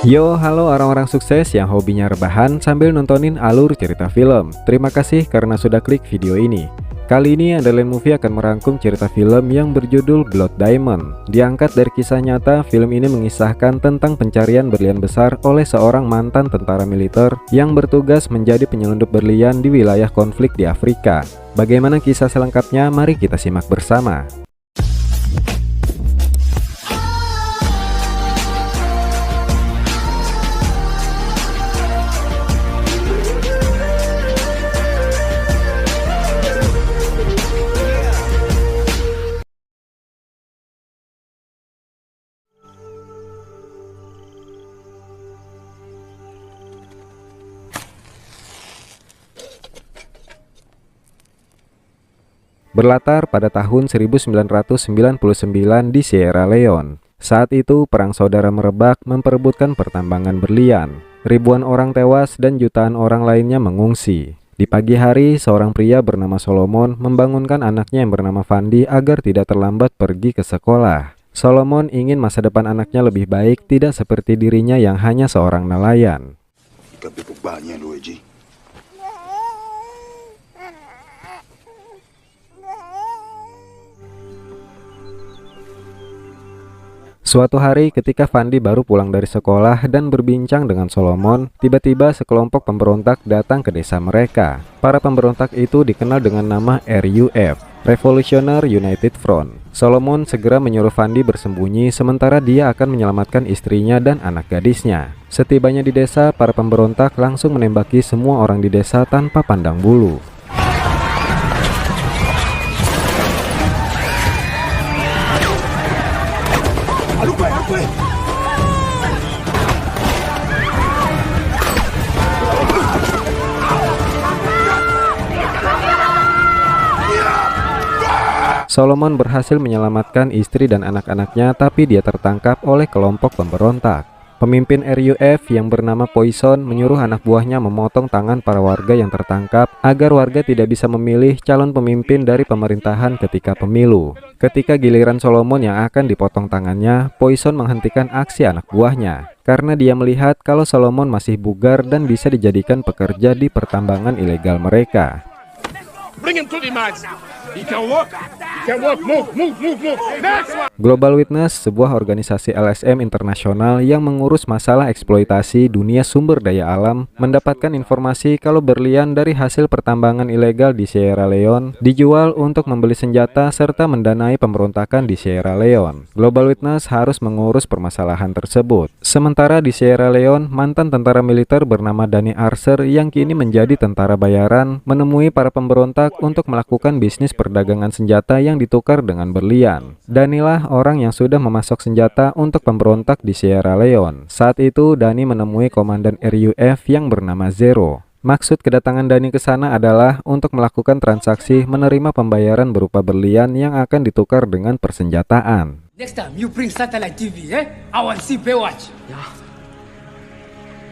Yo, halo orang-orang sukses yang hobinya rebahan sambil nontonin alur cerita film. Terima kasih karena sudah klik video ini. Kali ini Underline Movie akan merangkum cerita film yang berjudul Blood Diamond. Diangkat dari kisah nyata, film ini mengisahkan tentang pencarian berlian besar oleh seorang mantan tentara militer yang bertugas menjadi penyelundup berlian di wilayah konflik di Afrika. Bagaimana kisah selengkapnya? Mari kita simak bersama. Berlatar pada tahun 1999 di Sierra Leone. Saat itu perang saudara merebak memperebutkan pertambangan berlian. Ribuan orang tewas dan jutaan orang lainnya mengungsi. Di pagi hari, seorang pria bernama Solomon membangunkan anaknya yang bernama Fandi agar tidak terlambat pergi ke sekolah. Solomon ingin masa depan anaknya lebih baik, tidak seperti dirinya yang hanya seorang nelayan. Suatu hari ketika Fandi baru pulang dari sekolah dan berbincang dengan Solomon, tiba-tiba sekelompok pemberontak datang ke desa mereka. Para pemberontak itu dikenal dengan nama RUF, Revolutionary United Front. Solomon segera menyuruh Fandi bersembunyi sementara dia akan menyelamatkan istrinya dan anak gadisnya. Setibanya di desa, para pemberontak langsung menembaki semua orang di desa tanpa pandang bulu. Solomon berhasil menyelamatkan istri dan anak-anaknya, tapi dia tertangkap oleh kelompok pemberontak. Pemimpin RUF yang bernama Poison menyuruh anak buahnya memotong tangan para warga yang tertangkap agar warga tidak bisa memilih calon pemimpin dari pemerintahan ketika pemilu. Ketika giliran Solomon yang akan dipotong tangannya, Poison menghentikan aksi anak buahnya karena dia melihat kalau Solomon masih bugar dan bisa dijadikan pekerja di pertambangan ilegal mereka. Global Witness, sebuah organisasi LSM internasional yang mengurus masalah eksploitasi dunia sumber daya alam, mendapatkan informasi kalau berlian dari hasil pertambangan ilegal di Sierra Leone dijual untuk membeli senjata serta mendanai pemberontakan di Sierra Leone. Global Witness harus mengurus permasalahan tersebut. Sementara di Sierra Leone, mantan tentara militer bernama Danny Archer yang kini menjadi tentara bayaran menemui para pemberontak untuk melakukan bisnis perdagangan senjata yang ditukar dengan berlian. Danilah orang yang sudah memasok senjata untuk pemberontak di Sierra Leone. Saat itu Dani menemui komandan RUF yang bernama Zero. Maksud kedatangan Dani ke sana adalah untuk melakukan transaksi menerima pembayaran berupa berlian yang akan ditukar dengan persenjataan. Next time you bring satellite TV, I want see Baywatch.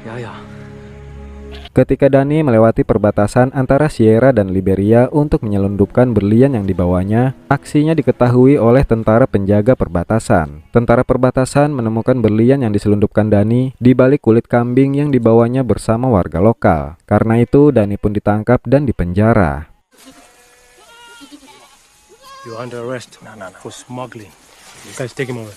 Ya. Ketika Dani melewati perbatasan antara Sierra dan Liberia untuk menyelundupkan berlian yang dibawanya, aksinya diketahui oleh tentara penjaga perbatasan. Tentara perbatasan menemukan berlian yang diselundupkan Dani di balik kulit kambing yang dibawanya bersama warga lokal. Karena itu Dani pun ditangkap dan dipenjara. You under arrest for smuggling. You guys take him over.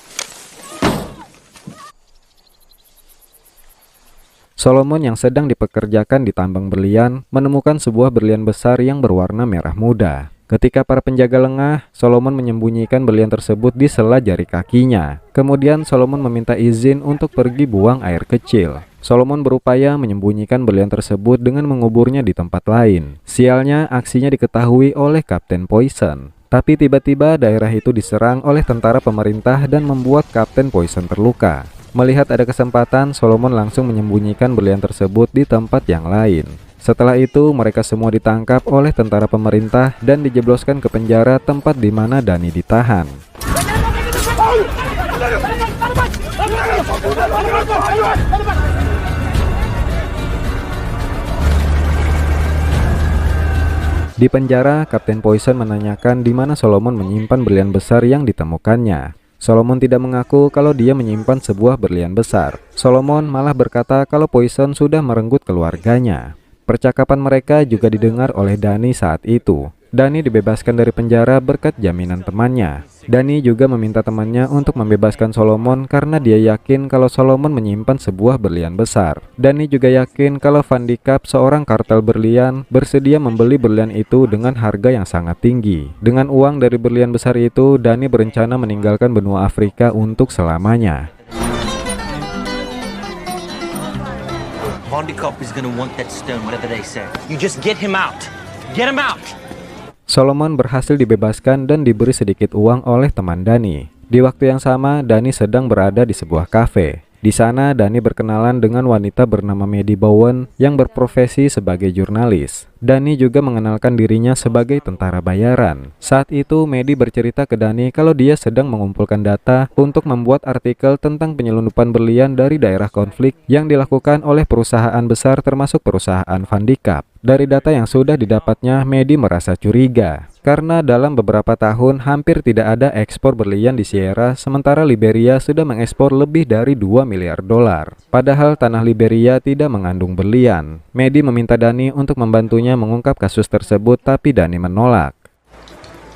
Solomon yang sedang dipekerjakan di tambang berlian menemukan sebuah berlian besar yang berwarna merah muda. Ketika para penjaga lengah, Solomon menyembunyikan berlian tersebut di sela jari kakinya. Kemudian Solomon meminta izin untuk pergi buang air kecil. Solomon berupaya menyembunyikan berlian tersebut dengan menguburnya di tempat lain. Sialnya, aksinya diketahui oleh Kapten Poison. Tapi tiba-tiba daerah itu diserang oleh tentara pemerintah dan membuat Kapten Poison terluka. Melihat ada kesempatan, Solomon langsung menyembunyikan berlian tersebut di tempat yang lain. Setelah itu, mereka semua ditangkap oleh tentara pemerintah dan dijebloskan ke penjara tempat di mana Dani ditahan. Di penjara, Kapten Poison menanyakan di mana Solomon menyimpan berlian besar yang ditemukannya. Solomon tidak mengaku kalau dia menyimpan sebuah berlian besar. Solomon malah berkata kalau Poison sudah merenggut keluarganya. Percakapan mereka juga didengar oleh Danny saat itu. Danny dibebaskan dari penjara berkat jaminan temannya. Danny juga meminta temannya untuk membebaskan Solomon karena dia yakin kalau Solomon menyimpan sebuah berlian besar. Danny juga yakin kalau Van de Kaap, seorang kartel berlian, bersedia membeli berlian itu dengan harga yang sangat tinggi. Dengan uang dari berlian besar itu, Danny berencana meninggalkan benua Afrika untuk selamanya. Van de Kaap is gonna want that stone, whatever they say. You just get him out. Get him out! Solomon berhasil dibebaskan dan diberi sedikit uang oleh teman Danny. Di waktu yang sama, Danny sedang berada di sebuah kafe. Di sana, Danny berkenalan dengan wanita bernama Maddie Bowen yang berprofesi sebagai jurnalis. Danny juga mengenalkan dirinya sebagai tentara bayaran. Saat itu, Maddie bercerita ke Danny kalau dia sedang mengumpulkan data untuk membuat artikel tentang penyelundupan berlian dari daerah konflik yang dilakukan oleh perusahaan besar termasuk perusahaan Van de Kaap. Dari data yang sudah didapatnya, Maddie merasa curiga karena dalam beberapa tahun hampir tidak ada ekspor berlian di Sierra, sementara Liberia sudah mengekspor lebih dari 2 miliar dolar. Padahal tanah Liberia tidak mengandung berlian. Maddie meminta Danny untuk membantunya mengungkap kasus tersebut, tapi Danny menolak.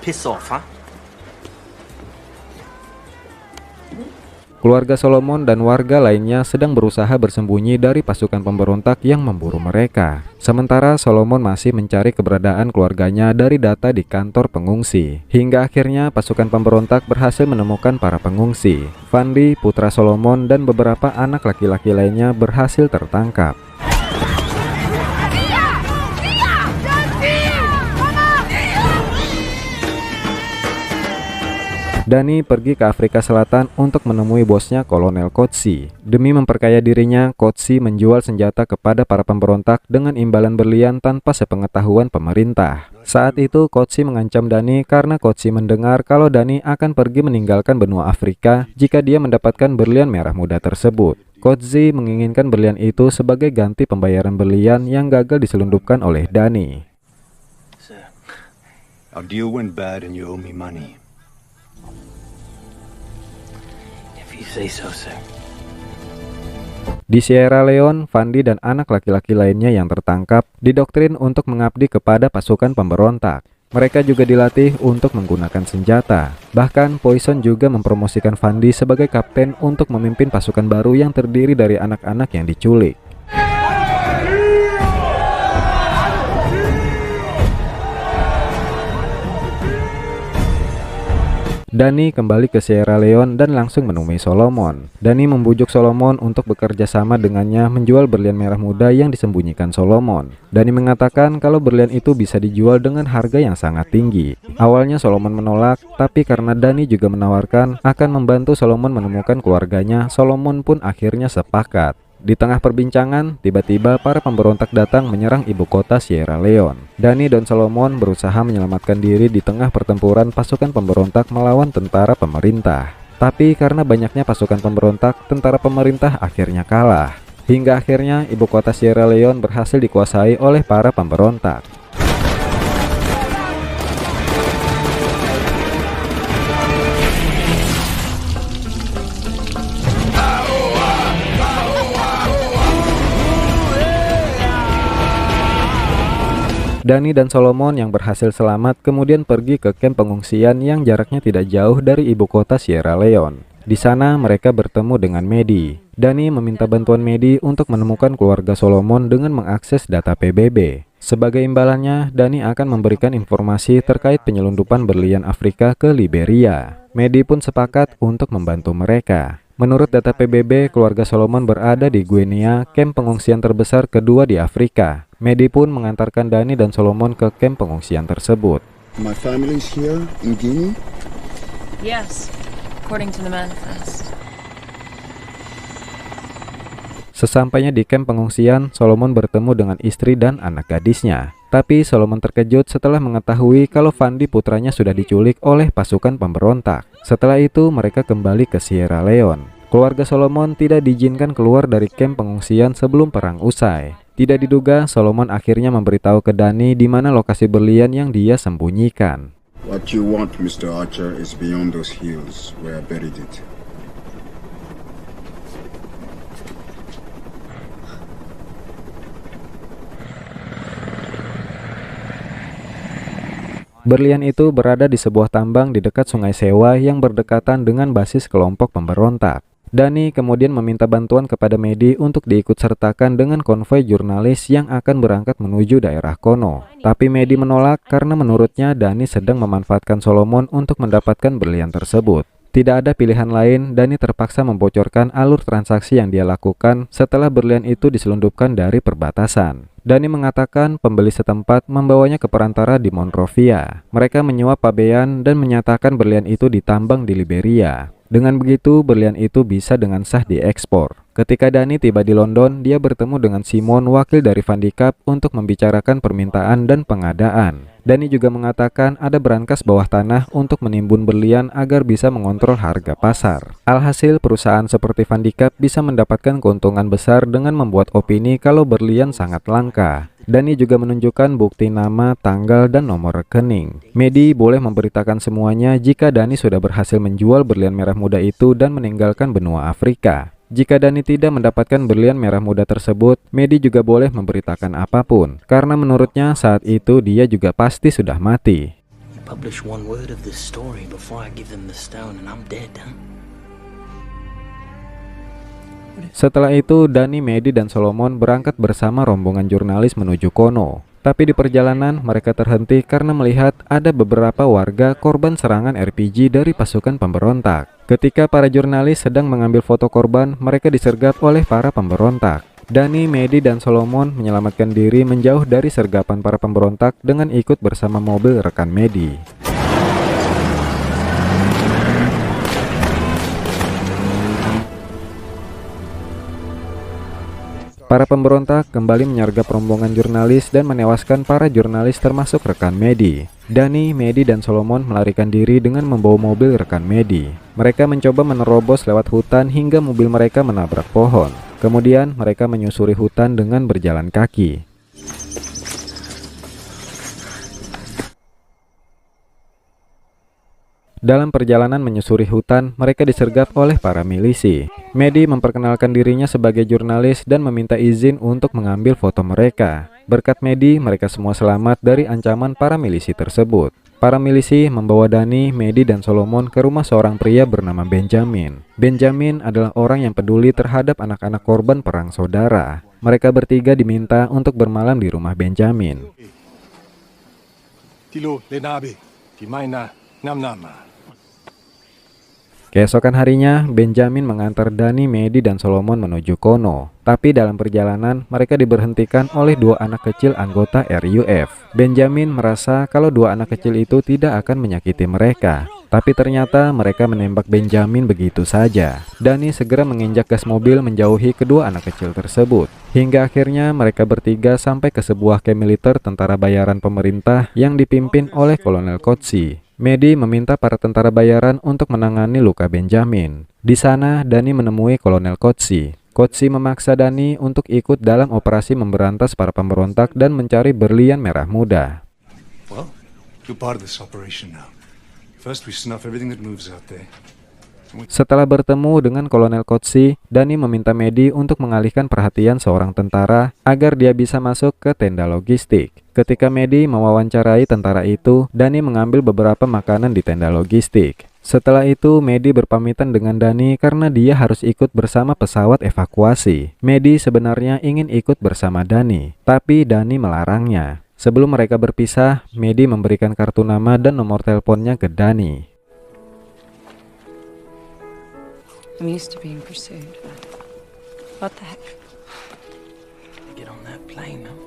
Piss off, huh? Keluarga Solomon dan warga lainnya sedang berusaha bersembunyi dari pasukan pemberontak yang memburu mereka. Sementara Solomon masih mencari keberadaan keluarganya dari data di kantor pengungsi. Hingga akhirnya pasukan pemberontak berhasil menemukan para pengungsi. Fandi, putra Solomon, dan beberapa anak laki-laki lainnya berhasil tertangkap. Danny pergi ke Afrika Selatan untuk menemui bosnya Kolonel Kotsi. Demi memperkaya dirinya, Kotsi menjual senjata kepada para pemberontak dengan imbalan berlian tanpa sepengetahuan pemerintah. Saat itu Kotsi mengancam Danny karena Kotsi mendengar kalau Danny akan pergi meninggalkan benua Afrika jika dia mendapatkan berlian merah muda tersebut. Kotsi menginginkan berlian itu sebagai ganti pembayaran berlian yang gagal diselundupkan oleh Danny. Sir, our deal went bad and you owe me money. You say so, sir. Di Sierra Leone, Fandi dan anak laki-laki lainnya yang tertangkap didoktrin untuk mengabdi kepada pasukan pemberontak. Mereka juga dilatih untuk menggunakan senjata. Bahkan Poison juga mempromosikan Fandi sebagai kapten untuk memimpin pasukan baru yang terdiri dari anak-anak yang diculik. Danny kembali ke Sierra Leone dan langsung menemui Solomon. Danny membujuk Solomon untuk bekerja sama dengannya menjual berlian merah muda yang disembunyikan Solomon. Danny mengatakan kalau berlian itu bisa dijual dengan harga yang sangat tinggi. Awalnya Solomon menolak, tapi karena Danny juga menawarkan akan membantu Solomon menemukan keluarganya, Solomon pun akhirnya sepakat. Di tengah perbincangan, tiba-tiba para pemberontak datang menyerang ibu kota Sierra Leone. Danny dan Solomon berusaha menyelamatkan diri di tengah pertempuran pasukan pemberontak melawan tentara pemerintah. Tapi karena banyaknya pasukan pemberontak, tentara pemerintah akhirnya kalah. Hingga akhirnya ibu kota Sierra Leone berhasil dikuasai oleh para pemberontak. Danny dan Solomon yang berhasil selamat kemudian pergi ke kamp pengungsian yang jaraknya tidak jauh dari ibu kota Sierra Leone. Di sana mereka bertemu dengan Maddie. Danny meminta bantuan Maddie untuk menemukan keluarga Solomon dengan mengakses data PBB. Sebagai imbalannya, Danny akan memberikan informasi terkait penyelundupan berlian Afrika ke Liberia. Maddie pun sepakat untuk membantu mereka. Menurut data PBB, keluarga Solomon berada di Guinea, kamp pengungsian terbesar kedua di Afrika. Maddie pun mengantarkan Danny dan Solomon ke kamp pengungsian tersebut. My family's here in Guinea? Yes, according to the manifest. Sesampainya di kamp pengungsian, Solomon bertemu dengan istri dan anak gadisnya. Tapi Solomon terkejut setelah mengetahui kalau Fandi putranya sudah diculik oleh pasukan pemberontak. Setelah itu mereka kembali ke Sierra Leone. Keluarga Solomon tidak diizinkan keluar dari kamp pengungsian sebelum perang usai. Tidak diduga, Solomon akhirnya memberitahu ke Danny di mana lokasi berlian yang dia sembunyikan. What you want, Mr. Archer, is beyond those hills where I buried it. Berlian itu berada di sebuah tambang di dekat Sungai Sewa yang berdekatan dengan basis kelompok pemberontak. Dani kemudian meminta bantuan kepada Medi untuk diikutsertakan dengan konvoi jurnalis yang akan berangkat menuju daerah kono. Tapi Medi menolak karena menurutnya Dani sedang memanfaatkan Solomon untuk mendapatkan berlian tersebut. Tidak ada pilihan lain, Dani terpaksa membocorkan alur transaksi yang dia lakukan setelah berlian itu diselundupkan dari perbatasan. Dani mengatakan pembeli setempat membawanya ke perantara di Monrovia. Mereka menyuap pabean dan menyatakan berlian itu ditambang di Liberia. Dengan begitu, berlian itu bisa dengan sah diekspor. Ketika Dani tiba di London, dia bertemu dengan Simon, wakil dari Vandicap, untuk membicarakan permintaan dan pengadaan. Dani juga mengatakan ada berangkas bawah tanah untuk menimbun berlian agar bisa mengontrol harga pasar. Alhasil, perusahaan seperti Vandicap bisa mendapatkan keuntungan besar dengan membuat opini kalau berlian sangat langka. Dani juga menunjukkan bukti nama, tanggal, dan nomor rekening. Medi boleh memberitakan semuanya jika Dani sudah berhasil menjual berlian merah muda itu dan meninggalkan benua Afrika. Jika Dani tidak mendapatkan berlian merah muda tersebut, Medi juga boleh memberitakan apapun, karena menurutnya saat itu dia juga pasti sudah mati. You publish one word of this story before I give them the stone and I'm dead, huh? Setelah itu, Dani, Medi, dan Solomon berangkat bersama rombongan jurnalis menuju kono. Tapi di perjalanan, mereka terhenti karena melihat ada beberapa warga korban serangan RPG dari pasukan pemberontak. Ketika para jurnalis sedang mengambil foto korban, mereka disergap oleh para pemberontak. Dani, Medi, dan Solomon menyelamatkan diri menjauh dari sergapan para pemberontak dengan ikut bersama mobil rekan Medi. Para pemberontak kembali menyergap rombongan jurnalis dan menewaskan para jurnalis termasuk rekan Medi. Dani, Medi, dan Solomon melarikan diri dengan membawa mobil rekan Medi. Mereka mencoba menerobos lewat hutan hingga mobil mereka menabrak pohon. Kemudian mereka menyusuri hutan dengan berjalan kaki. Dalam perjalanan menyusuri hutan, mereka disergap oleh para milisi. Medi memperkenalkan dirinya sebagai jurnalis dan meminta izin untuk mengambil foto mereka. Berkat Medi, mereka semua selamat dari ancaman para milisi tersebut. Para milisi membawa Dani, Medi, dan Solomon ke rumah seorang pria bernama Benjamin. Benjamin adalah orang yang peduli terhadap anak-anak korban perang saudara. Mereka bertiga diminta untuk bermalam di rumah Benjamin. Tilo lenabe, timaina namnama. Keesokan harinya, Benjamin mengantar Dani, Medi, dan Solomon menuju kono. Tapi dalam perjalanan, mereka diberhentikan oleh dua anak kecil anggota RUF. Benjamin merasa kalau dua anak kecil itu tidak akan menyakiti mereka. Tapi ternyata mereka menembak Benjamin begitu saja. Dani segera menginjak gas mobil menjauhi kedua anak kecil tersebut. Hingga akhirnya mereka bertiga sampai ke sebuah camp militer tentara bayaran pemerintah yang dipimpin oleh Kolonel Kotsi. Medi meminta para tentara bayaran untuk menangani luka Benjamin. Di sana, Dani menemui Kolonel Kotsi. Kotsi memaksa Dani untuk ikut dalam operasi memberantas para pemberontak dan mencari berlian merah muda. Well, you're part of this operation now. First we snuff everything that moves out there. Setelah bertemu dengan Kolonel Kotsi, Dani meminta Medi untuk mengalihkan perhatian seorang tentara agar dia bisa masuk ke tenda logistik. Ketika Medi mewawancarai tentara itu, Dani mengambil beberapa makanan di tenda logistik. Setelah itu, Medi berpamitan dengan Dani karena dia harus ikut bersama pesawat evakuasi. Medi sebenarnya ingin ikut bersama Dani, tapi Dani melarangnya. Sebelum mereka berpisah, Medi memberikan kartu nama dan nomor teleponnya ke Dani. I'm used to being pursued. What the heck? Get on that plane, huh?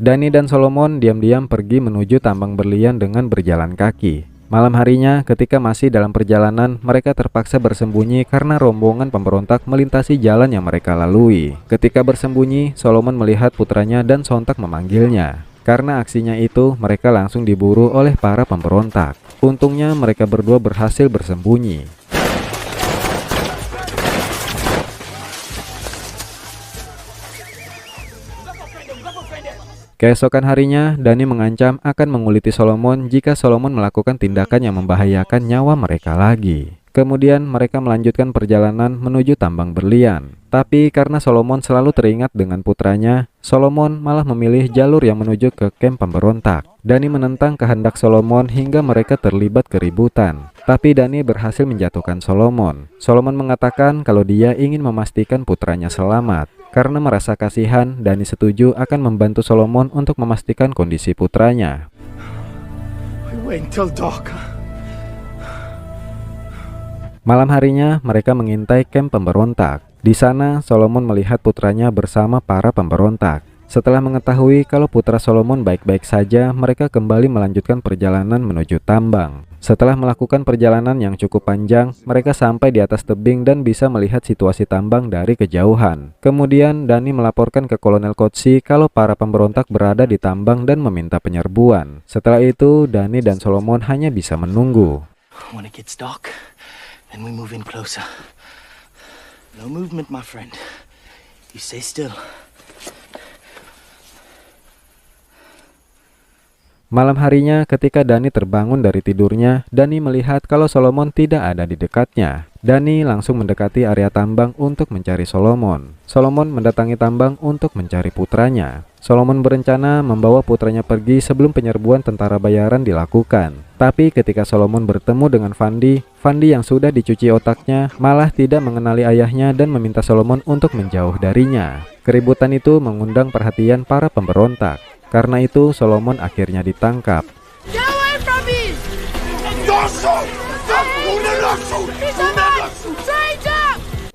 Dani dan Solomon diam-diam pergi menuju tambang berlian dengan berjalan kaki. Malam harinya, ketika masih dalam perjalanan, mereka terpaksa bersembunyi karena rombongan pemberontak melintasi jalan yang mereka lalui. Ketika bersembunyi, Solomon melihat putranya dan sontak memanggilnya. Karena aksinya itu, mereka langsung diburu oleh para pemberontak. Untungnya mereka berdua berhasil bersembunyi. Keesokan harinya, Dani mengancam akan menguliti Solomon jika Solomon melakukan tindakan yang membahayakan nyawa mereka lagi. Kemudian mereka melanjutkan perjalanan menuju tambang berlian. Tapi karena Solomon selalu teringat dengan putranya, Solomon malah memilih jalur yang menuju ke kamp pemberontak. Dani menentang kehendak Solomon hingga mereka terlibat keributan. Tapi Dani berhasil menjatuhkan Solomon. Solomon mengatakan kalau dia ingin memastikan putranya selamat. Karena merasa kasihan, Dani setuju akan membantu Solomon untuk memastikan kondisi putranya. We wait until dark. Malam harinya, mereka mengintai kamp pemberontak. Di sana, Solomon melihat putranya bersama para pemberontak. Setelah mengetahui kalau putra Solomon baik-baik saja, mereka kembali melanjutkan perjalanan menuju tambang. Setelah melakukan perjalanan yang cukup panjang, mereka sampai di atas tebing dan bisa melihat situasi tambang dari kejauhan. Kemudian, Dani melaporkan ke Kolonel Kotsi kalau para pemberontak berada di tambang dan meminta penyerbuan. Setelah itu, Dani dan Solomon hanya bisa menunggu. When it gets dark, then we move in closer. No movement, my friend. You stay still. Malam harinya, ketika Dani terbangun dari tidurnya, Dani melihat kalau Solomon tidak ada di dekatnya. Dani langsung mendekati area tambang untuk mencari Solomon. Solomon mendatangi tambang untuk mencari putranya. Solomon berencana membawa putranya pergi sebelum penyerbuan tentara bayaran dilakukan. Tapi ketika Solomon bertemu dengan Fandi yang sudah dicuci otaknya malah tidak mengenali ayahnya dan meminta Solomon untuk menjauh darinya. Keributan itu mengundang perhatian para pemberontak. Karena itu, Solomon akhirnya ditangkap. Get away from me!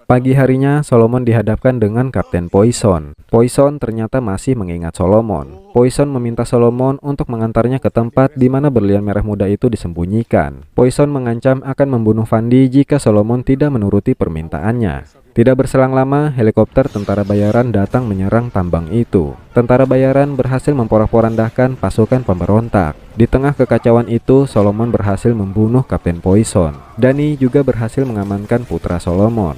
Pagi harinya, Solomon dihadapkan dengan Kapten Poison. Poison ternyata masih mengingat Solomon. Poison meminta Solomon untuk mengantarnya ke tempat di mana berlian merah muda itu disembunyikan. Poison mengancam akan membunuh Fandi jika Solomon tidak menuruti permintaannya. Tidak berselang lama, helikopter tentara bayaran datang menyerang tambang itu. Tentara bayaran berhasil memporak-porandahkan pasukan pemberontak. Di tengah kekacauan itu, Solomon berhasil membunuh Kapten Poison. Dani juga berhasil mengamankan putra Solomon.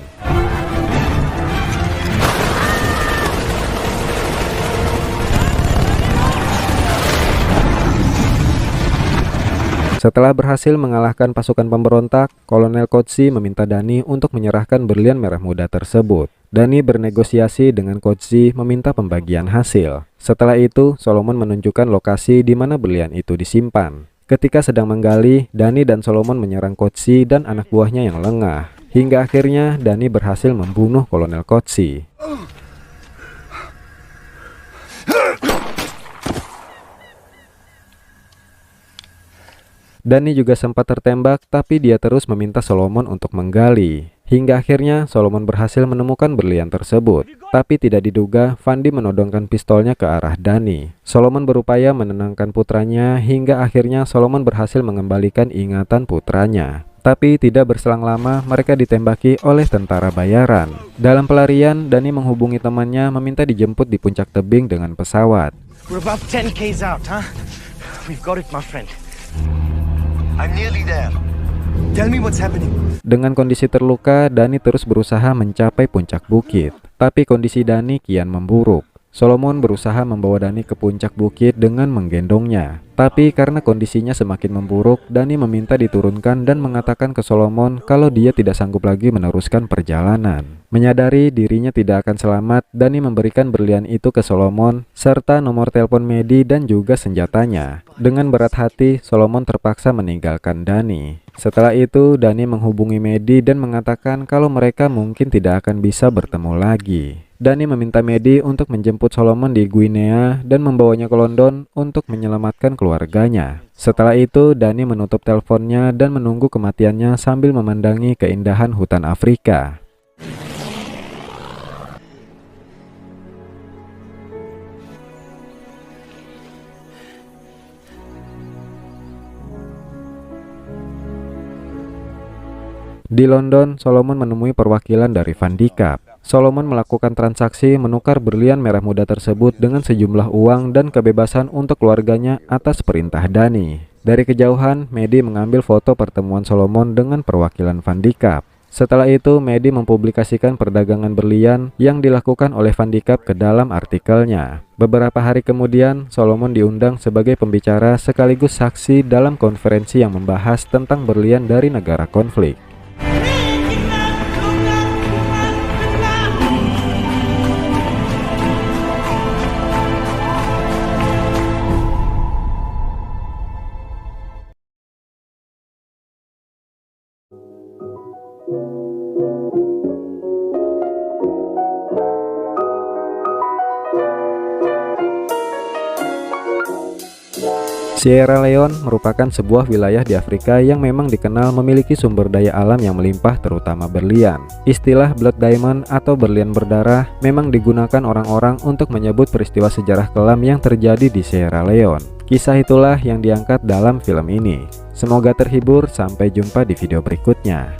Setelah berhasil mengalahkan pasukan pemberontak, Kolonel Kotsi meminta Dani untuk menyerahkan berlian merah muda tersebut. Dani bernegosiasi dengan Kotsi meminta pembagian hasil. Setelah itu, Solomon menunjukkan lokasi di mana berlian itu disimpan. Ketika sedang menggali, Dani dan Solomon menyerang Kotsi dan anak buahnya yang lengah. Hingga akhirnya Dani berhasil membunuh Kolonel Kotsi. Dani juga sempat tertembak, tapi dia terus meminta Solomon untuk menggali. Hingga akhirnya Solomon berhasil menemukan berlian tersebut. Tapi tidak diduga, Fandi menodongkan pistolnya ke arah Dani. Solomon berupaya menenangkan putranya, hingga akhirnya Solomon berhasil mengembalikan ingatan putranya. Tapi tidak berselang lama, mereka ditembaki oleh tentara bayaran. Dalam pelarian, Dani menghubungi temannya meminta dijemput di puncak tebing dengan pesawat. We're about 10 k's out, huh? We've got it, my friend. I'm nearly there. Tell me what's happening. Dengan kondisi terluka, Dani terus berusaha mencapai puncak bukit. Tapi kondisi Dani kian memburuk. Solomon berusaha membawa Dani ke puncak bukit dengan menggendongnya. Tapi karena kondisinya semakin memburuk, Dani meminta diturunkan dan mengatakan ke Solomon kalau dia tidak sanggup lagi meneruskan perjalanan. Menyadari dirinya tidak akan selamat, Dani memberikan berlian itu ke Solomon, serta nomor telepon Medi dan juga senjatanya. Dengan berat hati, Solomon terpaksa meninggalkan Dani. Setelah itu, Dani menghubungi Medi dan mengatakan kalau mereka mungkin tidak akan bisa bertemu lagi. Dani meminta Medi untuk menjemput Solomon di Guinea dan membawanya ke London untuk menyelamatkan keluarganya. Setelah itu, Dani menutup teleponnya dan menunggu kematiannya sambil memandangi keindahan hutan Afrika. Di London, Solomon menemui perwakilan dari Vandikap. Solomon melakukan transaksi menukar berlian merah muda tersebut dengan sejumlah uang dan kebebasan untuk keluarganya atas perintah Dani. Dari kejauhan, Medi mengambil foto pertemuan Solomon dengan perwakilan Vandikap. Setelah itu, Medi mempublikasikan perdagangan berlian yang dilakukan oleh Van Dijk ke dalam artikelnya. Beberapa hari kemudian, Solomon diundang sebagai pembicara sekaligus saksi dalam konferensi yang membahas tentang berlian dari negara konflik. Sierra Leone merupakan sebuah wilayah di Afrika yang memang dikenal memiliki sumber daya alam yang melimpah, terutama berlian. Istilah Blood Diamond atau berlian berdarah memang digunakan orang-orang untuk menyebut peristiwa sejarah kelam yang terjadi di Sierra Leone. Kisah itulah yang diangkat dalam film ini. Semoga terhibur, sampai jumpa di video berikutnya.